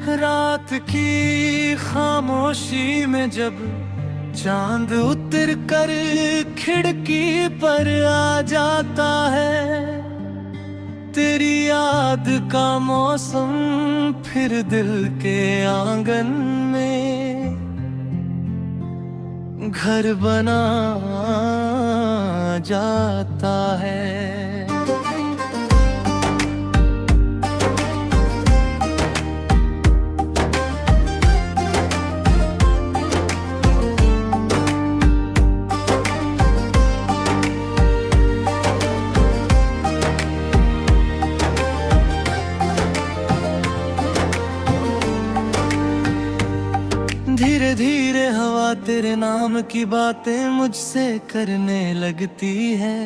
रात की खामोशी में जब चांद उतर कर खिड़की पर आ जाता है, तेरी याद का मौसम फिर दिल के आंगन में घर बना जाता है। धीरे धीरे हवा तेरे नाम की बातें मुझसे करने लगती है।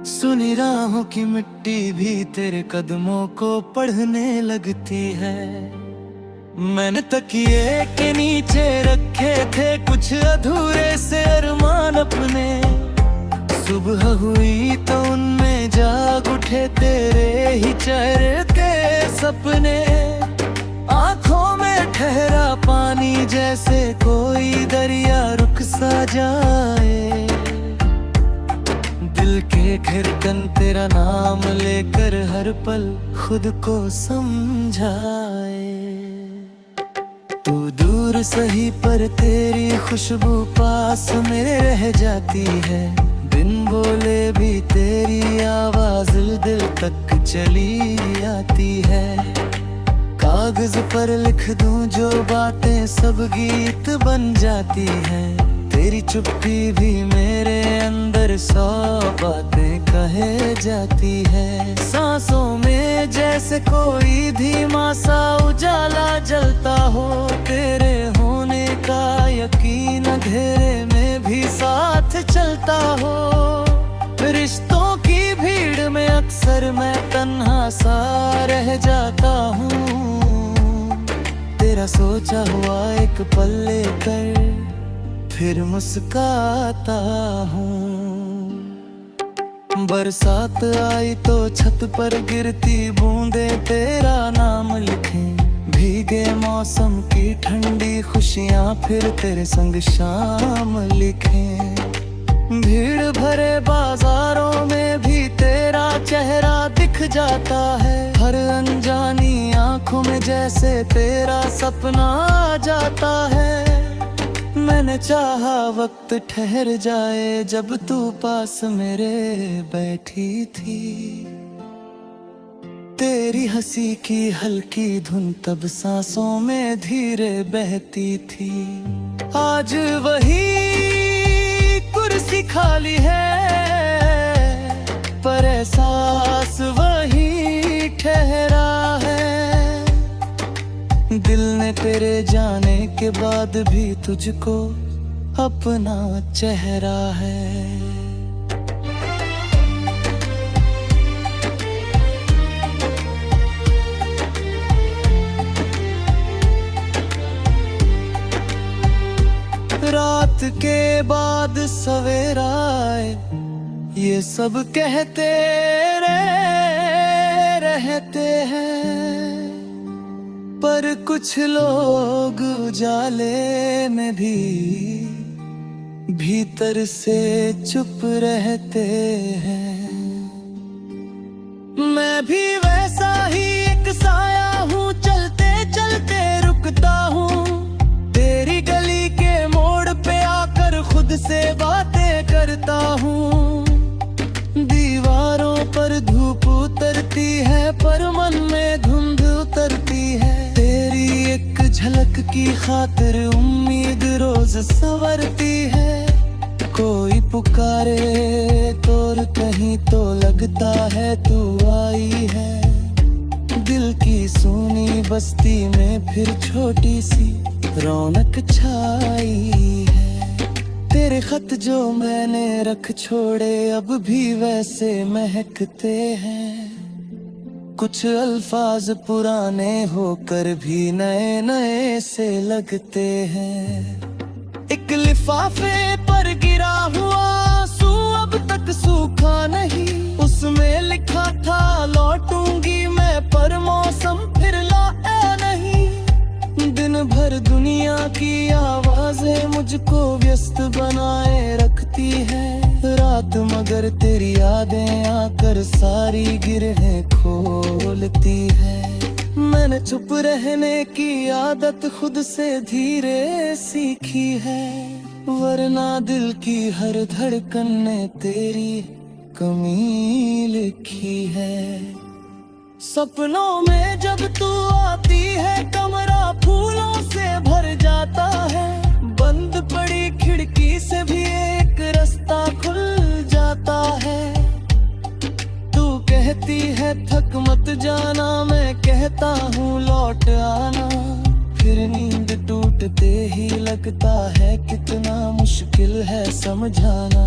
सुनी राहों की मिट्टी भी तेरे कदमों को पढ़ने लगती है। मैंने तकिए के नीचे रखे थे कुछ अधूरे से अरमान अपने, सुबह हुई तो उनमें जाग उठे तेरे ही चेहरे के सपने। आँखों में ठहरा पानी जैसे कोई दरिया रुक सा जाए, दिल के धड़कन तेरा नाम लेकर हर पल खुद को समझाए। तू दूर सही पर तेरी खुशबू पास में रह जाती है, बिन बोले भी तेरी आवाज दिल तक चली आती है। कागज पर लिख दूं जो बातें सब गीत बन जाती हैं, तेरी चुप्पी भी मेरे अंदर 100 बातें कहे जाती है। सांसों में जैसे कोई धीमा सा उजाला जलता हो, तेरे होने का यकीन अंधेरे में भी साथ चलता हो। रिश्तों की भीड़ में अक्सर मैं तन्हा सा रह जाता हूँ, तेरा सोचा हुआ एक पल लेकर फिर मुस्काता हूँ। बरसात आई तो छत पर गिरती बूंदें तेरा नाम लिखें, भीगे मौसम की ठंडी खुशियाँ फिर तेरे संग शाम लिखें। भीड़ भरे बाजारों में भी तेरा चेहरा दिख जाता है, हर अनजानी आंखों में जैसे तेरा सपना आ जाता है। मैंने चाहा वक्त ठहर जाए जब तू पास मेरे बैठी थी, तेरी हंसी की हल्की धुन तब सांसों में धीरे बहती थी। आज वही कुर्सी खाली है पर एहसास वही ठहरा है। दिल ने तेरे जाने के बाद भी तुझको अपना चेहरा है। रात के बाद सवेरा आए ये सब कहते रहते हैं, पर कुछ लोग उजाले में भी भीतर से चुप रहते हैं। मैं भी वैसा ही एक साया हूँ, चलते चलते रुकता हूँ, तेरी गली के मोड़ पे आकर खुद से बातें करता हूँ। दीवारों पर धूप उतरती है पर मन में धुंध उतरती है, तेरी एक झलक की खातिर उम्मीद रोज संवरती है। कोई पुकारे तो कहीं तो लगता है तू आई है, दिल की सूनी बस्ती में फिर छोटी सी रौनक छाई है। तेरे खत जो मैंने रख छोड़े अब भी वैसे महकते हैं, कुछ अल्फाज पुराने होकर भी नए नए से लगते हैं। एक लिफाफे पर गिरा हुआ आंसू अब तक सूखा नहीं, उसमें लिखा था लौटूंगी मैं पर मौसम फिर लाया नहीं। हर दुनिया की आवाजें मुझको व्यस्त बनाए रखती है रात, मगर तेरी यादें आकर सारी गिरहें खोलती है। मैंने चुप रहने की आदत खुद से धीरे सीखी है, वरना दिल की हर धड़कन ने तेरी कमी लिखी है। सपनों में जब तू आती है कमरा फूलों से भर जाता है, बंद पड़ी खिड़की से भी एक रास्ता खुल जाता है। तू कहती है थक मत जाना, मैं कहता हूँ लौट आना, फिर नींद टूटते ही लगता है कितना मुश्किल है समझाना।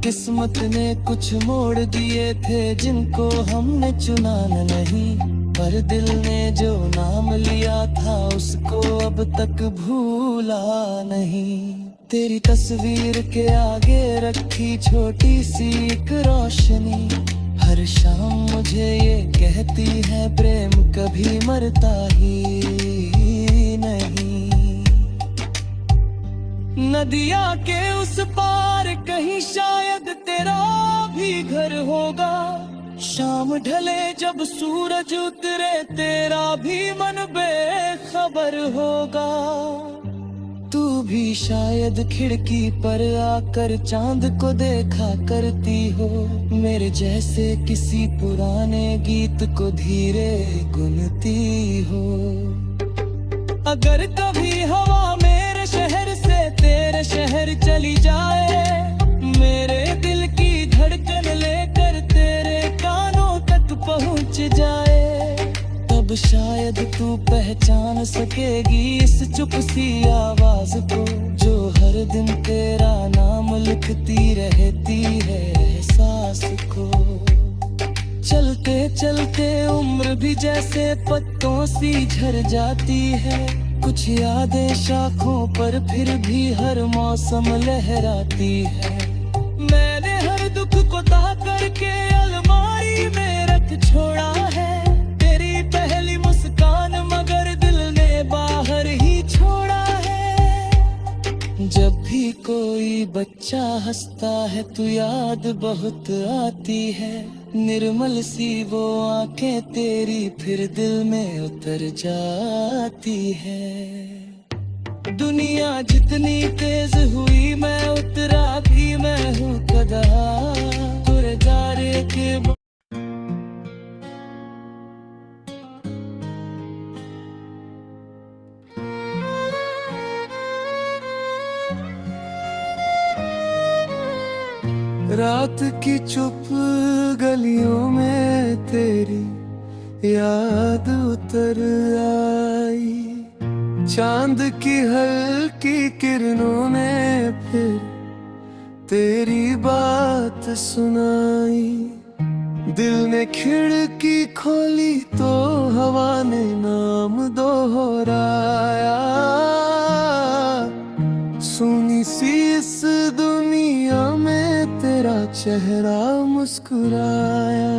किस्मत ने कुछ मोड़ दिए थे जिनको हमने चुना नहीं, पर दिल ने जो नाम लिया था उसको अब तक भूला नहीं। तेरी तस्वीर के आगे रखी छोटी सी एक रोशनी हर शाम मुझे ये कहती है प्रेम कभी मरता ही नहीं। नदिया के उस पार कहीं शायद तेरा भी घर होगा, शाम ढले जब सूरज उतरे तेरा भी मन बेखबर होगा। तू भी शायद खिड़की पर आकर चांद को देखा करती हो, मेरे जैसे किसी पुराने गीत को धीरे गुनती हो। अगर कभी हवा मेरे शहर से तेरे शहर चली जाए, मेरे दिल की धड़कन लेकर तेरे कानों तक पहुंच जाए, तब शायद तू पहचान सकेगी इस चुप सी आवाज को जो हर दिन तेरा नाम लिखती रहती है एहसास को। चलते चलते उम्र भी जैसे पत्तों सी झड़ जाती है, कुछ यादें शाखों पर फिर भी हर मौसम लहराती है। मैंने हर दुख को ताह करके अलमारी में रख छोड़ा है, तेरी पहली मुस्कान मगर दिल ने बाहर ही छोड़ा है। जब भी कोई बच्चा हंसता है तो याद बहुत आती है, निर्मल सी वो आंखें तेरी फिर दिल में उतर जाती है। दुनिया जितनी तेज हुई मैं उतरा भी मैं हूँ कदा तुरे जारे के। रात की चुप गलियों में तेरी याद उतर आई, चांद की हल्की किरणों ने फिर तेरी बात सुनाई। दिल ने खिड़की खोली तो हवा ने नाम दोहराया, सुनी सी इस दुनिया में तेरा चेहरा मुस्कुराया।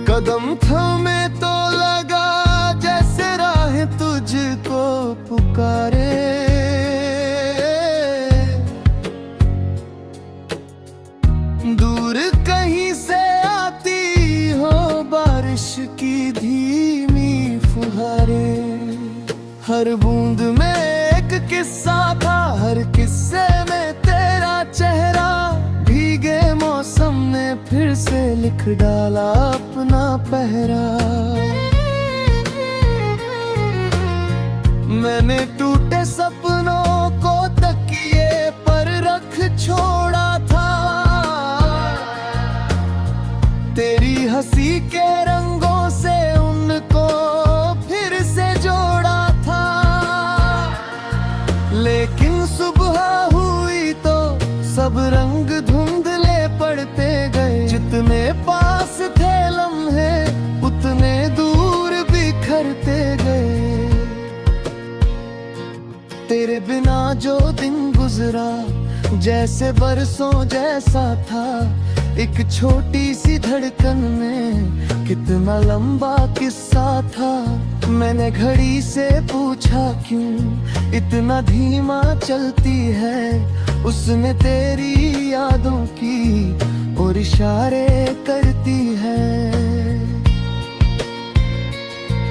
कदम थमे तो लगा जैसे राह तुझको पुकारे, दूर कहीं से आती हो बारिश की धीमी फुहारें। हर बूंद में एक किस्सा था, हर किस्से में तेरा चेहरा, भीगे मौसम ने फिर से लिख डाला अपना पहरा। मैंने टूटे सपनों को तकिए पर रख छोड़ा था, तेरी हंसी के रंगों से उनको फिर से जोड़ा था। लेकिन सुबह हुई तो सब रंग धुंधले पड़ते गए, जितने पास थे लम्हे उतने दूर बिखरते गए। तेरे बिना जो दिन गुजरा जैसे बरसों जैसा था, एक छोटी सी धड़कन में कितना लंबा किस्सा था। मैंने घड़ी से पूछा क्यों इतना धीमा चलती है। उसने तेरी यादों की और इशारे करती है।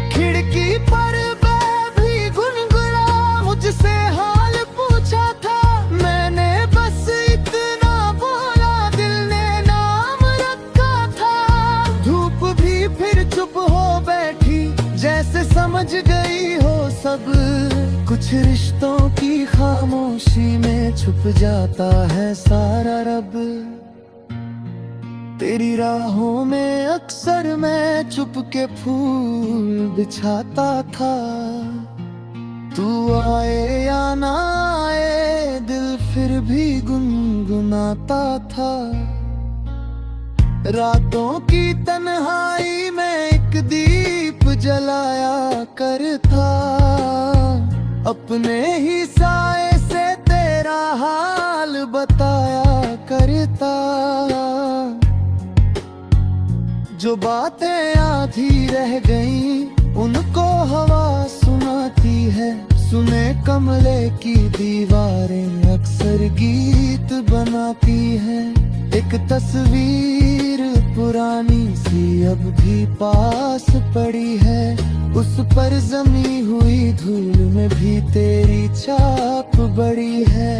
खिड़की पर भी गुनगुना मुझसे हाल पूछा था। मैंने बस इतना बोला, दिल ने नाम रखा था। धूप भी फिर चुप हो बैठी, जैसे समझ गई हो सब। कुछ रिश्तों की खामोशी में छुप जाता है सारा रब। तेरी राहों में अक्सर मैं चुप के फूल बिछाता था। तू आए या ना आए, दिल फिर भी गुनगुनाता था। रातों की तन्हाई में एक दीप जलाया करता। अपने ही साए से तेरा हाल बताया करता। जो बातें आधी रह गईं, उनको हवा सुनाती है। सुने कमले की दीवारें अक्सर गीत बनाती हैं। एक तस्वीर पुरानी सी अब भी पास पड़ी है। उस पर जमी हुई धूल में भी तेरी छाप बड़ी है।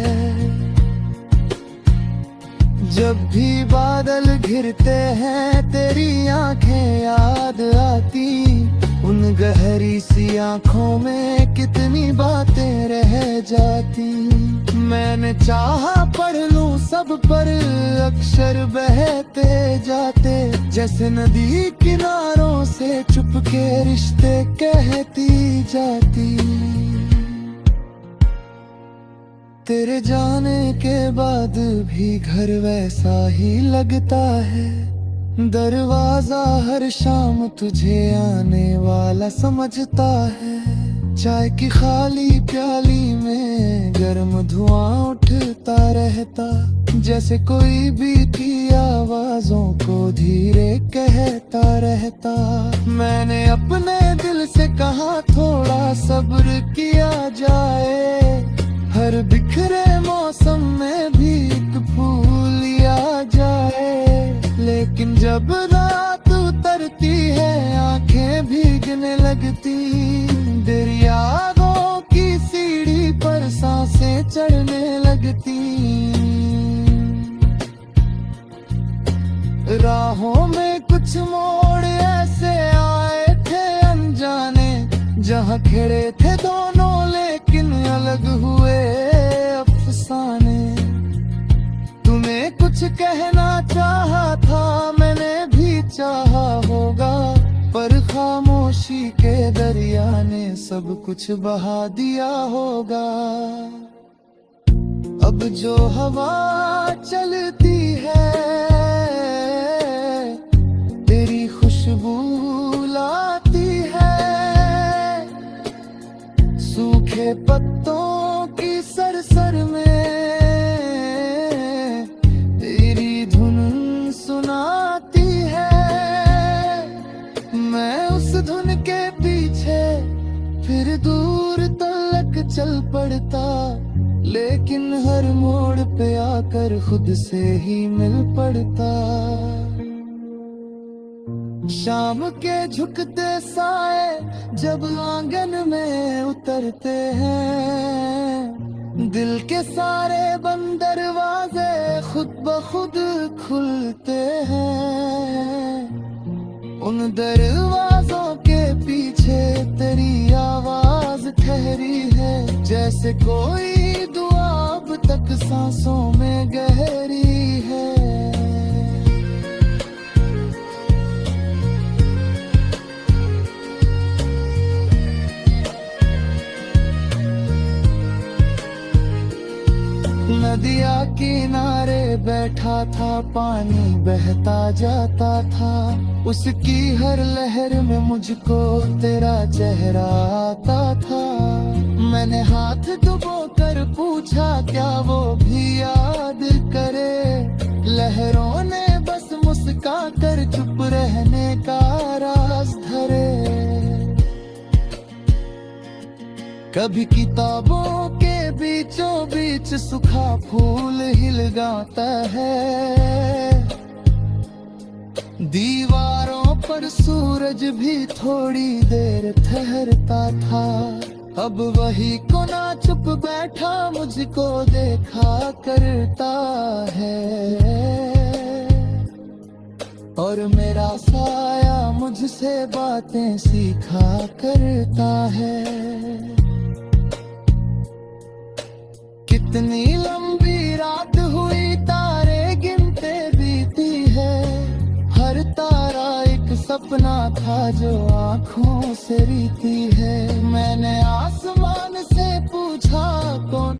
जब भी बादल घिरते हैं तेरी आंखें याद आती। उन गहरी सी आंखों में कितनी बातें रह जाती। मैंने चाहा पढ़ लूं सब पर अक्षर बहते जाते। जैसे नदी किनारों से चुपके रिश्ते कहती जाती। तेरे जाने के बाद भी घर वैसा ही लगता है। दरवाजा हर शाम तुझे आने वाला समझता है। चाय की खाली प्याली में गर्म धुआं उठता रहता। जैसे कोई बीती आवाजों को धीरे कहता रहता। मैंने अपने दिल से कहा थोड़ा सब्र किया जाए। हर बिखरे मौसम में भी एक फूल आ जाए। लेकिन जब रात उतरती है आंखें भीगने लगती। दरियाओं की सीढ़ी पर सांसें चढ़ने लगती। राहों में कुछ मोड़ ऐसे आए थे अनजाने। जहाँ खड़े थे दोनों लेकिन अलग हुए अफसाने। तुम्हें कुछ कहना चाहा था, मैंने भी चाहा होगा। पर खामोशी के दरिया ने सब कुछ बहा दिया होगा। अब जो हवा चलती है तेरी खुशबू लाती है। सूखे पत्तों की सरसर में तेरी धुन सुनाती है। मैं उस धुन के पीछे फिर दूर तलक चल पड़ता। लेकिन हर मोड़ पे आकर खुद से ही मिल पड़ता। शाम के झुकते साए जब आंगन में उतरते हैं। दिल के सारे बंद दरवाजे खुद ब खुद खुलते हैं। उन दरवाजों के पीछे तेरी आवाज ठहरी है। जैसे कोई दुआ अब तक सांसों में गहरी है। नदिया किनारे बैठा था, पानी बहता जाता था। उसकी हर लहर में मुझको तेरा चेहरा आता था। मैंने हाथ डुबो कर पूछा क्या वो भी याद करे। लहरों ने बस कभी किताबों के बीचों बीच सूखा फूल हिल गाता है, दीवारों पर सूरज भी थोड़ी देर ठहरता था। अब वही कोना चुप बैठा मुझको देखा करता है, और मेरा साया मुझसे बातें सीखा करता है। कितनी लंबी रात हुई तारे गिनते बीती है, हर तारा एक सपना था जो आँखों से रीती है। मैंने आसमान से पूछा कौन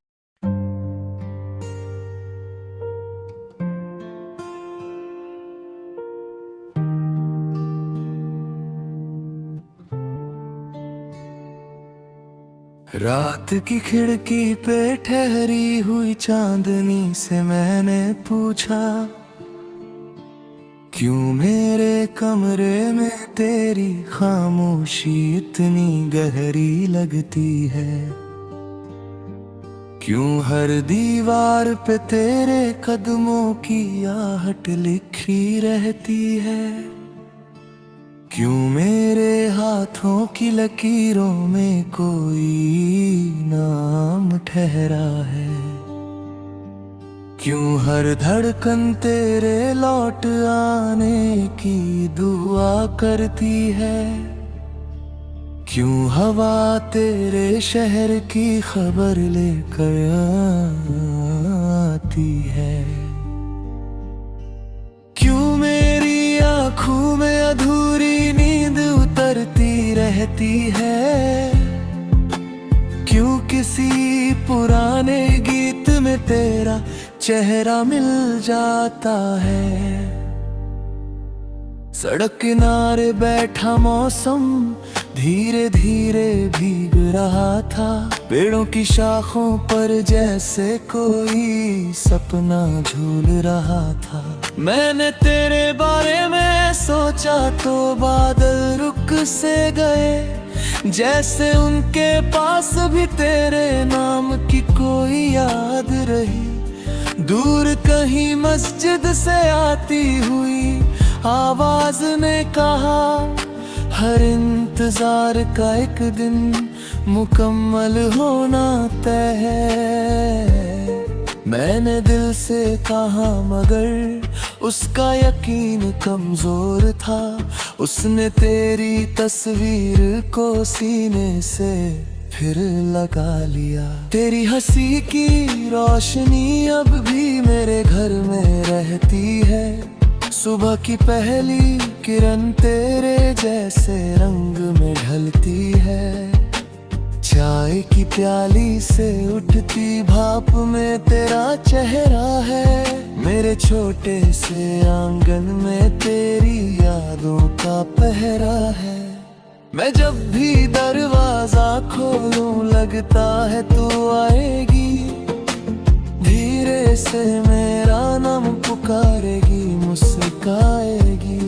रात की खिड़की पे ठहरी हुई चांदनी से मैंने पूछा, क्यों मेरे कमरे में तेरी खामोशी इतनी गहरी लगती है, क्यों हर दीवार पे तेरे कदमों की आहट लिखी रहती है, क्यों मेरे हाथों की लकीरों में कोई नाम ठहरा है, क्यों हर धड़कन तेरे लौट आने की दुआ करती है, क्यों हवा तेरे शहर की खबर लेकर आती है, क्यों मेरी आँखों में अधूरी नींद उतरती रहती है, क्यों किसी पुराने गीत में तेरा चेहरा मिल जाता है। सड़क किनारे बैठा मौसम धीरे धीरे भीग रहा था, पेड़ों की शाखों पर जैसे कोई सपना झूल रहा था। मैंने तेरे बारे में सोचा तो बादल रुक से गए, जैसे उनके पास भी तेरे नाम की कोई याद रही। दूर कहीं मस्जिद से आती हुई आवाज ने कहा, हर इंतजार का एक दिन मुकम्मल होना तय है। मैंने दिल से कहा मगर उसका यकीन कमजोर था, उसने तेरी तस्वीर को सीने से फिर लगा लिया। तेरी हंसी की रोशनी अब भी मेरे घर में रहती है, सुबह की पहली किरण तेरे जैसे रंग में ढलती है। चाय की प्याली से उठती भाप में तेरा चेहरा है, मेरे छोटे से आंगन में तेरी यादों का पहरा है। मैं जब भी दरवाजा खोलूं लगता है तू आएगी, धीरे से मेरा नाम पुकारेगी, मुस्काएगी।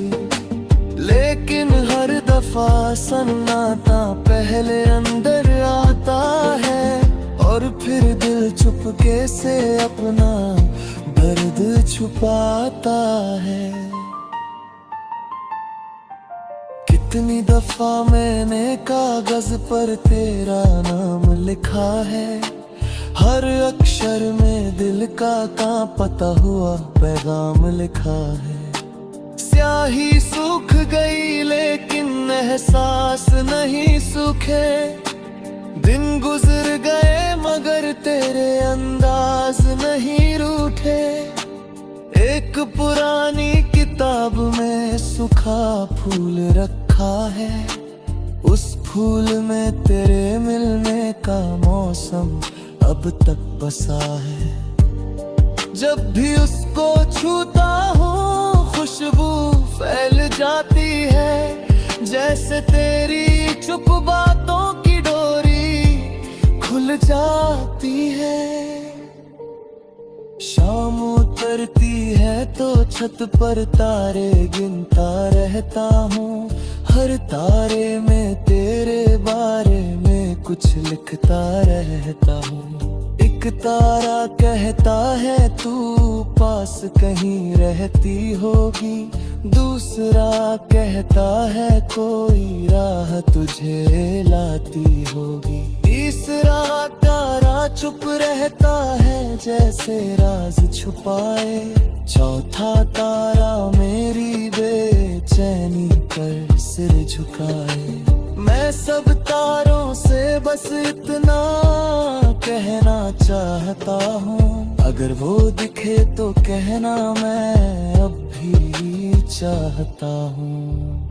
लेकिन हर दफा सन्नाटा पहले अंदर आता है, और फिर दिल चुपके से अपना दर्द छुपाता है। कितनी दफा मैंने कागज पर तेरा नाम लिखा है, हर अक्षर में दिल का कांपता हुआ पैगाम लिखा है। स्याही सूख गई लेकिन एहसास नहीं सूखे, दिन गुजर गए मगर तेरे अंदाज नहीं रूठे। एक पुरानी किताब में सूखा फूल रखा है, उस फूल में तेरे मिलने का मौसम अब तक बसा है। जब भी उसको छूता हूँ खुशबू फैल जाती है, जैसे तेरी चुप बातों की डोरी खुल जाती है। शाम उतरती है तो छत पर तारे गिनता रहता हूँ, हर तारे में तेरे बारे में कुछ लिखता रहता हूँ। एक तारा कहता है तू पास कहीं रहती होगी, दूसरा कहता है कोई राह तुझे लाती होगी, तीसरा तारा चुप रहता है जैसे राज छुपाए, चौथा तारा मेरी बेचैनी पर सिर झुकाए। मैं सब तारों से बस इतना कहना चाहता हूँ, अगर वो दिखे तो कहना मैं अब भी चाहता हूँ।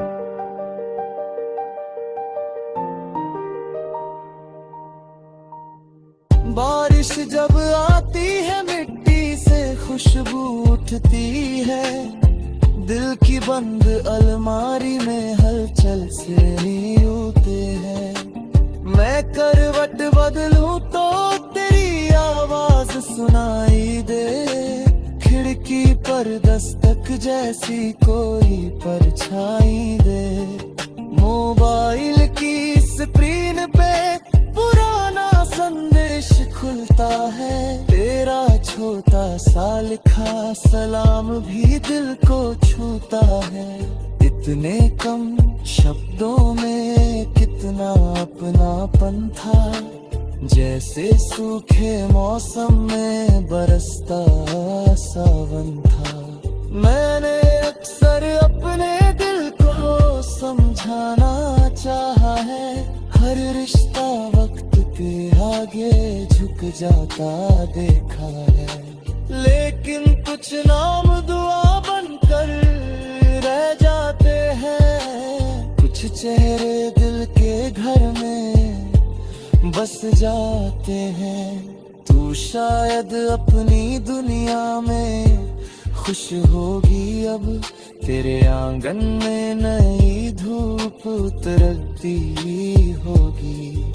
बारिश जब आती है मिट्टी से खुशबू उठती है, दिल की बंद अलमारी में हलचल से नहीं होते हैं। मैं करवट बदलूं तो तेरी आवाज सुनाई दे, खिड़की पर दस्तक जैसी कोई परछाई दे। मोबाइल की स्क्रीन पे पुराना संदेश खुलता है, तेरा छोटा सा लिखा सलाम भी दिल को छूता है। इतने कम शब्दों में कितना अपनापन था, जैसे सूखे मौसम में बरसता सावन था। मैंने अक्सर अपने दिल को समझाना चाहा है, हर रिश्ता वक्त के आगे झुक जाता देखा है, लेकिन कुछ नाम दुआ बनकर रह जाते हैं, कुछ चेहरे दिल के घर में बस जाते हैं। तू शायद अपनी दुनिया में खुश होगी अब, तेरे आंगन में नई धूप उतरती होगी,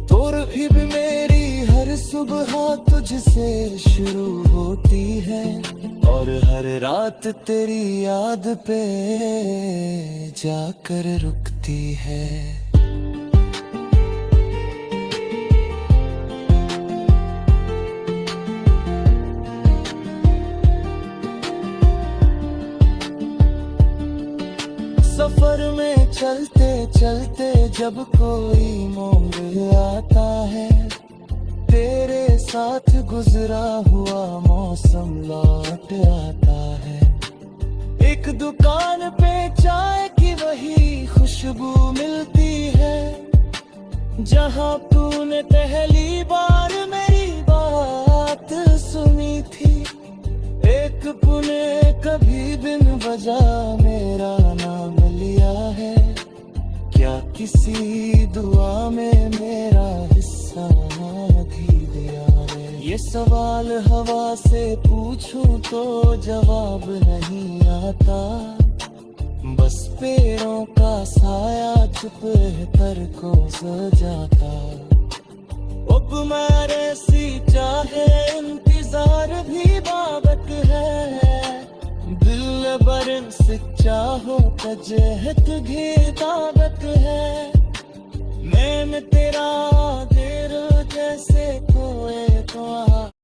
तो भी मेरी हर सुबह तुझसे शुरू होती है, और हर रात तेरी याद पे जाकर रुकती है। सफर में चलते चलते जब कोई मोड़ आता है, तेरे साथ गुजरा हुआ मौसम लौट आता है। एक दुकान पे चाय की वही खुशबू मिलती है, जहाँ तूने पहली बार मेरी बात सुनी थी। एक पुने कभी बिन वजह मेरा नाम लिया है, क्या किसी दुआ में मेरा हिस्सा भी दिया है। ये सवाल हवा से पूछूं तो जवाब नहीं आता, बस पेड़ों का साया चुप कर को सजाता। अब मेरे सी चाहे इंतजार भी बाबत है, दिल बरन से चाहो तजहत भी दावत है। मैं तेरा देर जैसे